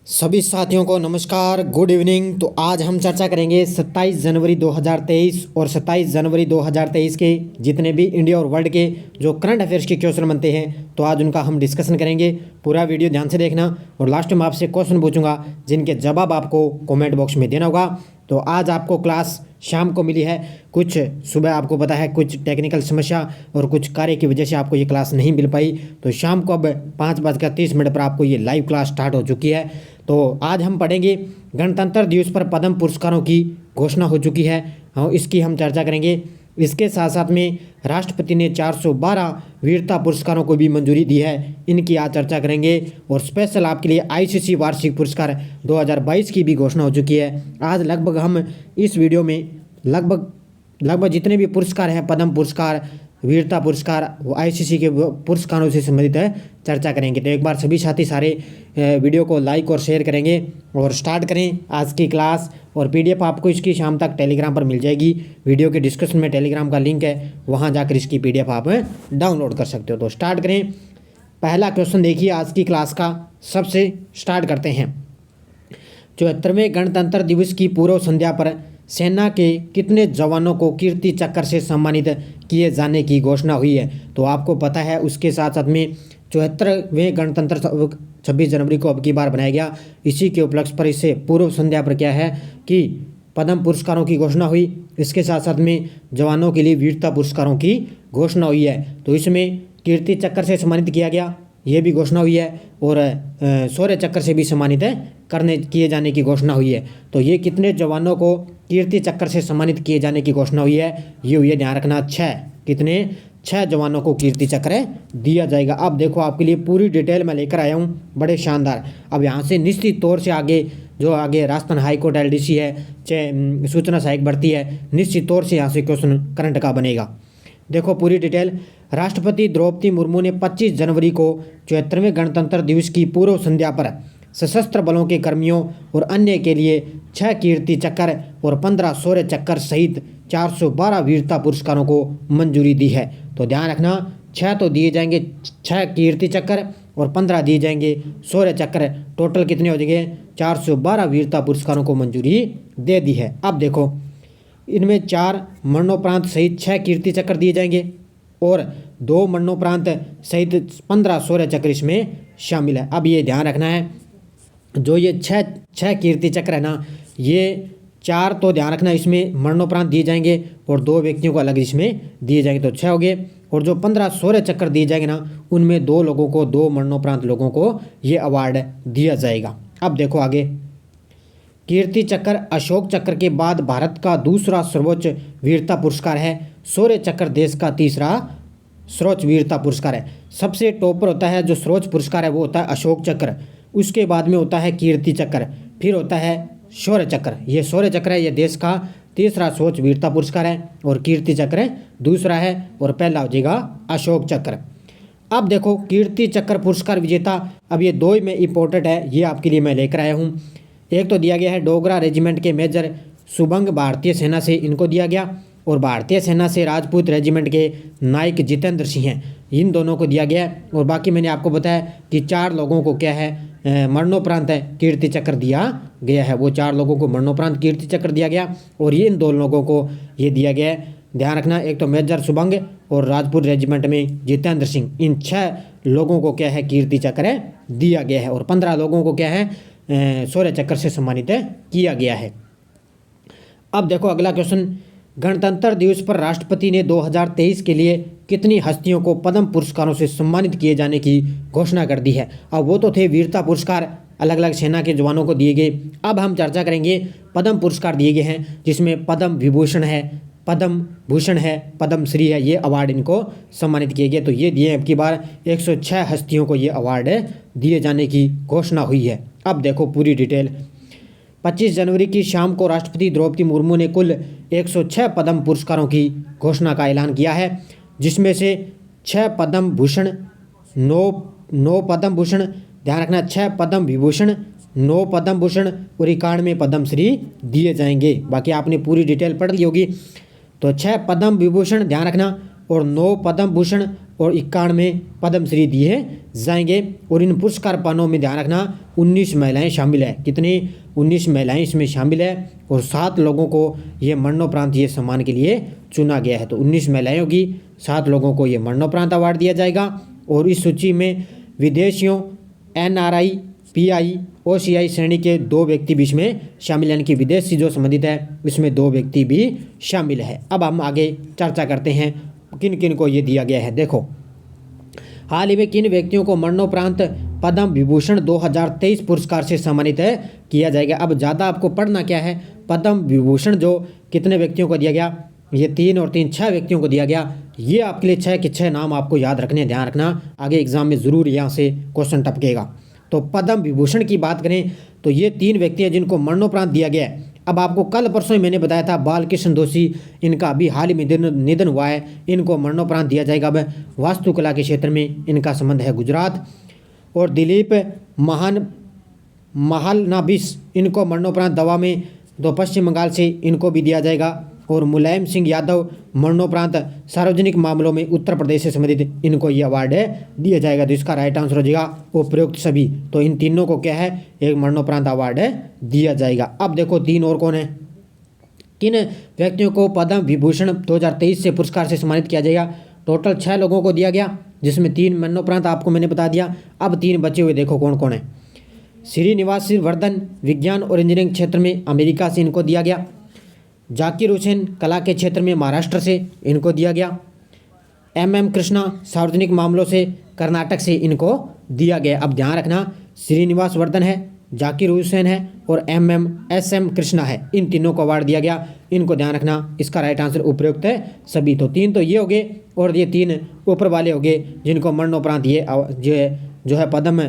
सभी साथियों को नमस्कार, गुड इवनिंग। तो आज हम चर्चा करेंगे 27 जनवरी 2023 और 27 जनवरी 2023 के जितने भी इंडिया और वर्ल्ड के जो करंट अफेयर्स के क्वेश्चन बनते हैं, तो आज उनका हम डिस्कशन करेंगे। पूरा वीडियो ध्यान से देखना और लास्ट में आपसे क्वेश्चन पूछूंगा जिनके जवाब आपको कमेंट बॉक्स में देना होगा। तो आज आपको क्लास शाम को मिली है, कुछ सुबह आपको पता है कुछ टेक्निकल समस्या और कुछ कार्य की वजह से आपको ये क्लास नहीं मिल पाई। तो शाम को अब 5:30 पर आपको ये लाइव क्लास स्टार्ट हो चुकी है। तो आज हम पढ़ेंगे गणतंत्र दिवस पर पद्म पुरस्कारों की घोषणा हो चुकी है, इसकी हम चर्चा करेंगे। इसके साथ साथ में राष्ट्रपति ने 412 वीरता पुरस्कारों को भी मंजूरी दी है, इनकी आज चर्चा करेंगे। और स्पेशल आपके लिए आईसीसी वार्षिक पुरस्कार 2022 की भी घोषणा हो चुकी है। आज लगभग हम इस वीडियो में लगभग जितने भी पुरस्कार हैं, पद्म पुरस्कार, वीरता पुरस्कार, आईसीसी के पुरस्कारों से संबंधित है चर्चा करेंगे। तो एक बार सभी साथी सारे वीडियो को लाइक और शेयर करेंगे और स्टार्ट करें आज की क्लास। और पीडीएफ आपको इसकी शाम तक टेलीग्राम पर मिल जाएगी। वीडियो के डिस्क्रिप्शन में टेलीग्राम का लिंक है, वहां जाकर इसकी पीडीएफ आप डाउनलोड कर सकते हो। तो स्टार्ट करें। पहला क्वेश्चन देखिए आज की क्लास का, सबसे स्टार्ट करते हैं। 74वें गणतंत्र दिवस की पूर्व संध्या पर सेना के कितने जवानों को कीर्ति चक्र से सम्मानित किए जाने की घोषणा हुई है? तो आपको पता है उसके साथ साथ में 74वें गणतंत्र 26 जनवरी को अब की बार बनाया गया। इसी के उपलक्ष्य पर इससे पूर्व संध्या पर क्या है कि पद्म पुरस्कारों की घोषणा हुई। इसके साथ साथ में जवानों के लिए वीरता पुरस्कारों की घोषणा हुई है। तो इसमें कीर्ति चक्र से सम्मानित किया गया, ये भी घोषणा हुई है। और शौर्य चक्र से भी सम्मानित किए जाने की घोषणा हुई है। तो ये कितने जवानों को कीर्ति चक्र से सम्मानित किए जाने की घोषणा हुई है? ये हुई है, ध्यान रखना, 6। कितने? 6 जवानों को कीर्ति चक्र दिया जाएगा। अब देखो आपके लिए पूरी डिटेल मैं लेकर आया हूँ, बड़े शानदार। अब यहाँ से निश्चित तौर से आगे राजस्थान हाईकोर्ट एलडीसी है, चाहे सूचना सहायक भर्ती है, निश्चित तौर से यहाँ से क्वेश्चन करंट का बनेगा। देखो पूरी डिटेल। राष्ट्रपति द्रौपदी मुर्मू ने 25 जनवरी को 74वें गणतंत्र दिवस की पूर्व संध्या पर सशस्त्र बलों के कर्मियों और अन्य के लिए 6 कीर्ति चक्र और 15 शौर्य चक्र सहित 412 वीरता पुरस्कारों को मंजूरी दी है। तो ध्यान रखना, 6 तो दिए जाएंगे, 6 कीर्ति चक्र और 15 दिए जाएंगे शौर्य चक्र। टोटल कितने हो जाएंगे? 412 वीरता पुरस्कारों को मंजूरी दे दी है। अब देखो इनमें 4 मरणोपरांत सहित 6 कीर्ति चक्र दिए जाएंगे और 2 मरणोपरांत सहित 15 शौर्य चक्र इसमें शामिल है। अब ये ध्यान रखना है, जो ये 6 कीर्ति चक्र है ना, ये 4 तो ध्यान रखना इसमें मरणोपरांत दिए जाएंगे और 2 व्यक्तियों को अलग इसमें दिए जाएंगे, तो 6 हो गए। और जो 15 शौर्य चक्र दिए जाएंगे ना, उनमें 2 लोगों को, 2 मरणोपरांत लोगों को ये अवार्ड दिया जाएगा। अब देखो आगे, कीर्ति चक्र अशोक चक्र के बाद भारत का दूसरा सर्वोच्च वीरता पुरस्कार है। शौर्य चक्र देश का तीसरा सर्वोच्च वीरता पुरस्कार है। सबसे टॉप पर होता है जो सर्वोच्च पुरस्कार है, वो होता है अशोक चक्र, उसके बाद में होता है कीर्ति चक्र, फिर होता है शौर्य चक्र। ये शौर्य चक्र है, ये देश का तीसरा सर्वोच्च वीरता पुरस्कार है और कीर्ति चक्र दूसरा है और पहला हो जाएगा अशोक चक्र। अब देखो कीर्ति चक्र पुरस्कार विजेता, अब ये 2 में इंपॉर्टेंट है, ये आपके लिए मैं लेकर आया हूँ। एक तो दिया गया है डोगरा रेजिमेंट के मेजर सुबंग भारतीय सेना से, इनको दिया गया, और भारतीय सेना से राजपूत रेजिमेंट के नायक जितेंद्र सिंह हैं, इन दोनों को दिया गया है। और बाकी मैंने आपको बताया कि 4 लोगों को क्या है मरणोपरांत कीर्ति चक्र दिया गया है। वो 4 लोगों को मरणोपरांत कीर्ति चक्र दिया गया और ये इन 2 लोगों को ये दिया गया है। ध्यान रखना, एक तो मेजर सुबंग और राजपूत रेजिमेंट में जितेंद्र सिंह, इन 6 लोगों को क्या है कीर्ति चक्र दिया गया है और 15 लोगों को क्या है शौर्य चक्र से सम्मानित किया गया है। अब देखो अगला क्वेश्चन, गणतंत्र दिवस पर राष्ट्रपति ने 2023 के लिए कितनी हस्तियों को पद्म पुरस्कारों से सम्मानित किए जाने की घोषणा कर दी है? अब वो तो थे वीरता पुरस्कार, अलग अलग सेना के जवानों को दिए गए। अब हम चर्चा करेंगे पद्म पुरस्कार दिए गए हैं, जिसमें पद्म विभूषण है, पद्म भूषण है, पद्म श्री है, ये अवार्ड इनको सम्मानित किए गए। तो ये दिए अब की बार 106 हस्तियों को ये अवार्ड दिए जाने की घोषणा हुई है। अब देखो पूरी डिटेल। 25 जनवरी की शाम को राष्ट्रपति द्रौपदी मुर्मू ने कुल 106 पद्म पुरस्कारों की घोषणा का ऐलान किया है, जिसमें से 6 पद्म भूषण, 9 पद्म भूषण, ध्यान रखना 6 पद्म विभूषण, 9 पद्म भूषण और 91 पद्म श्री दिए जाएंगे। बाकी आपने पूरी डिटेल पढ़ ली होगी। तो 6 पद्म विभूषण ध्यान रखना और 9 पद्म भूषण और 91 पद्मश्री दिए जाएंगे। और इन पुरस्कार पानों में ध्यान रखना 19 महिलाएं शामिल है। कितनी? 19 महिलाएं इसमें शामिल है और 7 लोगों को ये मरणोपरांत ये सम्मान के लिए चुना गया है। तो 19 महिलाएं होगी, 7 लोगों को ये मरणोपरांत अवार्ड दिया जाएगा। और इस सूची में विदेशियों, NRI, PI, OCI श्रेणी के 2 व्यक्ति भी इसमें शामिल, यानी कि विदेश से जो संबंधित है इसमें 2 व्यक्ति भी शामिल है। अब हम आगे चर्चा करते हैं किन किन को ये दिया गया है। देखो, हाल ही में किन व्यक्तियों को मरणोपरांत पद्म विभूषण 2023 पुरस्कार से सम्मानित किया जाएगा। अब ज़्यादा आपको पढ़ना क्या है, पद्म विभूषण जो कितने व्यक्तियों को दिया गया, ये 3 और 3 6 व्यक्तियों को दिया गया। ये आपके लिए 6 के 6 नाम आपको याद रखने, ध्यान रखना, आगे एग्जाम में ज़रूर यहाँ से क्वेश्चन टपकेगा। तो पद्म विभूषण की बात करें तो ये 3 व्यक्ति हैं जिनको मरणोपरांत दिया गया है। अब आपको कल परसों ही मैंने बताया था बालकृष्ण दोषी, इनका अभी हाल ही में निधन हुआ है, इनको मरणोपरांत दिया जाएगा। अब वास्तुकला के क्षेत्र में इनका संबंध है गुजरात। और दिलीप महालनाबिस, इनको मरणोपरांत दवा में तो पश्चिम बंगाल से इनको भी दिया जाएगा। और मुलायम सिंह यादव मरणोपरांत सार्वजनिक मामलों में उत्तर प्रदेश से संबंधित इनको ये अवार्ड दिया जाएगा। तो इसका राइट आंसर हो जाएगा उपरोक्त सभी। तो इन तीनों को क्या है, एक मरणोपरांत अवार्ड दिया जाएगा। अब देखो 3 और कौन है, किन व्यक्तियों को पद्म विभूषण 2023 से पुरस्कार से सम्मानित किया जाएगा। टोटल 6 लोगों को दिया गया, जिसमें 3 मरणोपरांत आपको मैंने बता दिया। अब 3 बचे हुए देखो कौन कौन है। श्रीनिवास वर्धन विज्ञान और इंजीनियरिंग क्षेत्र में अमेरिका से इनको दिया गया। जाकिर हुसैन कला के क्षेत्र में महाराष्ट्र से इनको दिया गया। MM कृष्णा सार्वजनिक मामलों से कर्नाटक से इनको दिया गया। अब ध्यान रखना, श्रीनिवास वर्धन है, जाकिर हुसैन है और SM कृष्णा है, इन तीनों को अवार्ड दिया गया। इनको ध्यान रखना, इसका राइट आंसर उपयुक्त है सभी। तो 3 तो ये हो गए और ये 3 ऊपर वाले हो गए जिनको मरणोपरांत ये जो है पद्म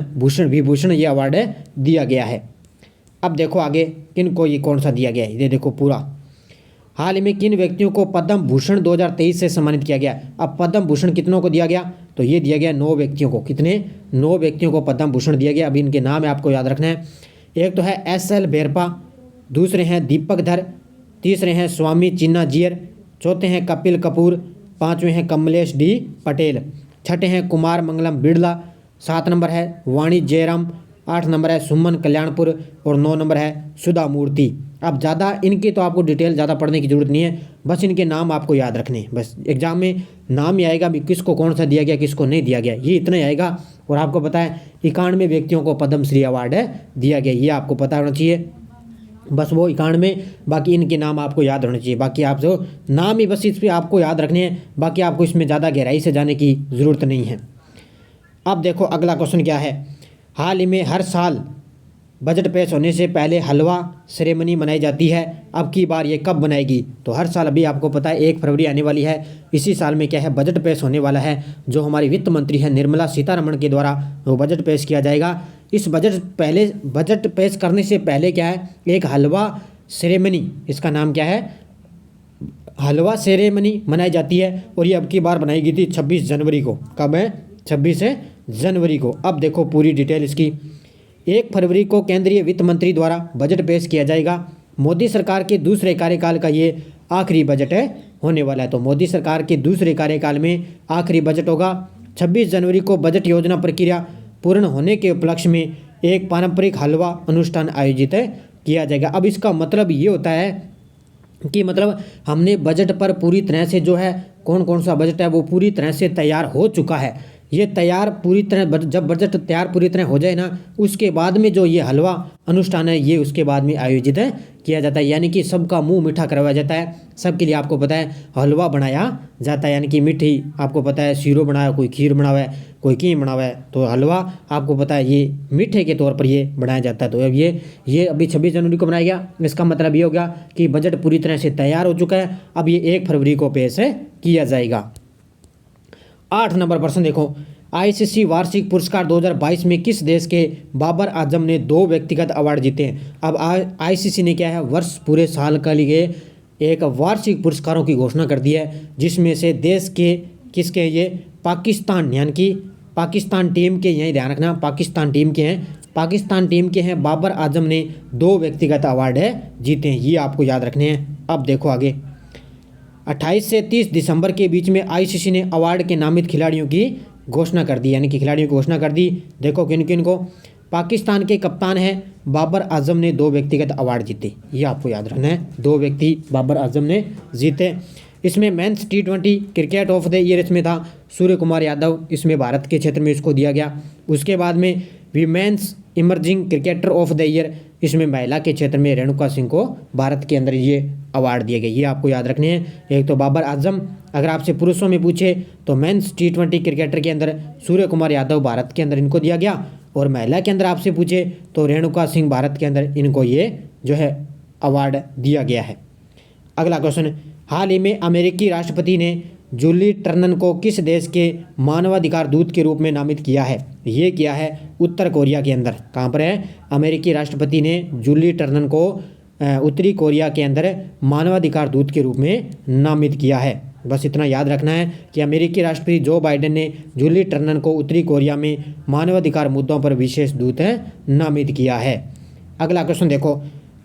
विभूषण ये अवार्ड दिया गया है। अब देखो आगे किनको ये कौन सा दिया गया है, ये देखो पूरा। हाल ही में किन व्यक्तियों को पद्म भूषण 2023 से सम्मानित किया गया। अब पद्म भूषण कितनों को दिया गया, तो ये दिया गया 9 व्यक्तियों को। कितने? 9 व्यक्तियों को पद्म भूषण दिया गया। अभी इनके नाम है आपको याद रखना है। एक तो है SL बेरपा, दूसरे हैं दीपक धर, तीसरे हैं स्वामी चिन्नाजियर, चौथे हैं कपिल कपूर, 5वें हैं कमलेश D पटेल, 6ठे हैं कुमार मंगलम बिड़ला, 7 नंबर है वाणी जयराम, 8 नंबर है सुमन कल्याणपुर और 9 नंबर है सुधा मूर्ति। अब ज़्यादा इनकी तो आपको डिटेल ज़्यादा पढ़ने की जरूरत नहीं है, बस इनके नाम आपको याद रखने हैं। बस एग्जाम में नाम ही आएगा भी किसको कौन सा दिया गया किसको नहीं दिया गया, ये इतना ही आएगा। और आपको पता है 91 व्यक्तियों को पद्मश्री अवार्ड दिया गया, ये आपको पता होना चाहिए। बस वो 91, बाकी इनके नाम आपको याद होने चाहिए। बाकी आप जो नाम ही बस इस पर आपको याद रखने हैं, बाकी आपको इसमें ज़्यादा गहराई से जाने की ज़रूरत नहीं है। अब देखो अगला क्वेश्चन क्या है। हाल ही में हर साल बजट पेश होने से पहले हलवा सेरेमनी मनाई जाती है, अब की बार ये कब बनाएगी। तो हर साल अभी आपको पता है 1 फरवरी आने वाली है, इसी साल में क्या है बजट पेश होने वाला है। जो हमारी वित्त मंत्री है निर्मला सीतारमण के द्वारा वो बजट पेश किया जाएगा। इस बजट पेश करने से पहले क्या है, एक हलवा सेरेमनी, इसका नाम क्या है, हलवा सेरेमनी मनाई जाती है। और ये अब की बार बनाई गई थी 26 जनवरी को। कब है? 26 जनवरी को। अब देखो पूरी डिटेल इसकी। 1 फरवरी को केंद्रीय वित्त मंत्री द्वारा बजट पेश किया जाएगा। मोदी सरकार के दूसरे कार्यकाल का ये आखिरी बजट होने वाला है। तो मोदी सरकार के दूसरे कार्यकाल में आखिरी बजट होगा। 26 जनवरी को बजट योजना प्रक्रिया पूर्ण होने के उपलक्ष्य में एक पारंपरिक हलवा अनुष्ठान आयोजित किया जाएगा। अब इसका मतलब ये होता है कि मतलब हमने बजट पर पूरी तरह से जो है कौन कौन सा बजट है वो पूरी तरह से तैयार हो चुका है। ये तैयार पूरी तरह, जब बजट तैयार पूरी तरह हो जाए ना, उसके बाद में जो ये हलवा अनुष्ठान है ये उसके बाद में आयोजित किया जाता है। यानी कि सबका मुंह मीठा करवाया जाता है। सबके लिए आपको पता है हलवा बनाया जाता है, यानी कि मीठी, आपको पता है सीरो बनाया, कोई खीर बनावा है, कोई की बनावा है, तो हलवा आपको पता है ये मीठे के तौर पर ये बनाया जाता है। तो अब ये अभी 26 जनवरी को बनाया गया। इसका मतलब ये हो गया कि बजट पूरी तरह से तैयार हो चुका है। अब ये 1 फरवरी को पेश किया जाएगा। 8 नंबर प्रश्न देखो, ICC वार्षिक पुरस्कार 2022 में किस देश के बाबर आजम ने 2 व्यक्तिगत अवार्ड जीते हैं। अब ICC ने क्या है वर्ष पूरे साल के लिए एक वार्षिक पुरस्कारों की घोषणा कर दी है, जिसमें से देश के किसके, ये पाकिस्तान, यानी कि पाकिस्तान टीम के, यही ध्यान रखना पाकिस्तान टीम के हैं, पाकिस्तान टीम के हैं बाबर आजम ने 2 व्यक्तिगत अवार्ड जीते हैं, ये आपको याद रखने हैं। अब देखो आगे, 28 से 30 दिसंबर के बीच में आईसीसी ने अवार्ड के नामित खिलाड़ियों की घोषणा कर दी, यानी कि खिलाड़ियों की घोषणा कर दी। देखो किन किन को। पाकिस्तान के कप्तान हैं बाबर आजम ने 2 व्यक्तिगत अवार्ड जीते, ये आपको याद रखना है, 2 व्यक्ति बाबर आजम ने जीते। इसमें men's T20 cricket of the year इसमें था सूर्य कुमार यादव, इसमें भारत के क्षेत्र में इसको दिया गया। उसके बाद में women's emerging cricketer of the year, इसमें महिला के क्षेत्र में रेणुका सिंह को भारत के अंदर ये अवार्ड दिए गए, ये आपको याद रखने हैं। एक तो बाबर आजम, अगर आपसे पुरुषों में पूछे तो मेंस T20 क्रिकेटर के अंदर सूर्य कुमार यादव भारत के अंदर इनको दिया गया, और महिला के अंदर आपसे पूछे तो रेणुका सिंह भारत के अंदर इनको ये जो है अवार्ड दिया गया है। अगला क्वेश्चन, हाल ही में अमेरिकी राष्ट्रपति ने जूली टर्नन को किस देश के मानवाधिकार दूत के रूप में नामित किया है? ये किया है उत्तर कोरिया के अंदर। कहाँ पर है? अमेरिकी राष्ट्रपति ने जूली टर्नन को उत्तरी कोरिया के अंदर मानवाधिकार दूत के रूप में नामित किया है। बस इतना याद रखना है कि अमेरिकी राष्ट्रपति जो बाइडेन ने जूली टर्नन को उत्तरी कोरिया में मानवाधिकार मुद्दों पर विशेष दूत नामित किया है। अगला क्वेश्चन देखो,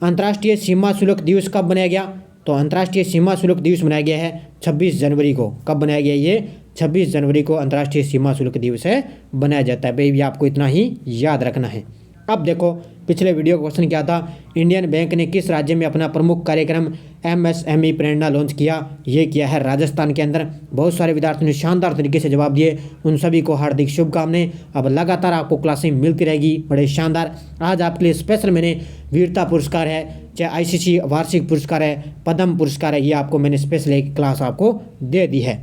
अंतर्राष्ट्रीय सीमा शुल्क दिवस कब बनाया गया? तो अंतर्राष्ट्रीय सीमा शुल्क दिवस मनाया गया है 26 जनवरी को। कब बनाया गया? ये 26 जनवरी को अंतर्राष्ट्रीय सीमा शुल्क दिवस बनाया जाता है। भाई ये आपको इतना ही याद रखना है। अब देखो पिछले वीडियो का क्वेश्चन क्या था, इंडियन बैंक ने किस राज्य में अपना प्रमुख कार्यक्रम MSME प्रेरणा लॉन्च किया? ये किया है राजस्थान के अंदर। बहुत सारे विद्यार्थियों ने शानदार तरीके से जवाब दिए, उन सभी को हार्दिक शुभकामनाएं। अब लगातार आपको क्लासें मिलती रहेगी, बड़े शानदार। आज आपके लिए स्पेशल मैंने वीरता पुरस्कार है, चाहे ICC वार्षिक पुरस्कार है, पद्म पुरस्कार है, ये आपको मैंने स्पेशल एक क्लास आपको दे दी है।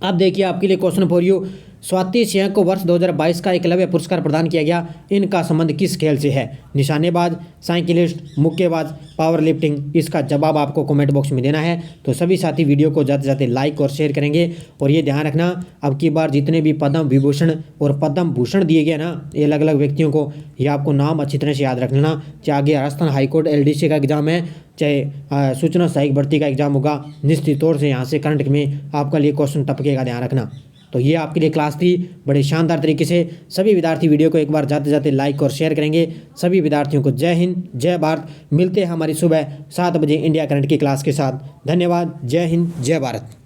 अब देखिए आपके लिए question for you, Swati Singh को वर्ष 2022 का एकलव्य पुरस्कार प्रदान किया गया, इनका संबंध किस खेल से है? निशानेबाज, साइकिलिस्ट, मुक्केबाज, पावर लिफ्टिंग? इसका जवाब आपको कमेंट बॉक्स में देना है। तो सभी साथी वीडियो को जाते जाते लाइक और शेयर करेंगे। और ये ध्यान रखना, अब की बार जितने भी पद्म विभूषण और पद्म भूषण दिए गए ना, ये अलग अलग व्यक्तियों को, ये आपको नाम अच्छी तरह से याद रख लेना। चाहे आगे राजस्थान हाईकोर्ट LDC का एग्जाम है, चाहे सूचना सहायक भर्ती का एग्जाम होगा, निश्चित तौर से यहाँ से करंट में आपका लिए क्वेश्चन टपकेगा, ध्यान रखना। तो ये आपके लिए क्लास थी, बड़े शानदार तरीके से। सभी विद्यार्थी वीडियो को एक बार जाते जाते लाइक और शेयर करेंगे। सभी विद्यार्थियों को जय हिंद, जय भारत। मिलते हैं हमारी सुबह 7 बजे इंडिया करंट की क्लास के साथ। धन्यवाद। जय हिंद, जय भारत।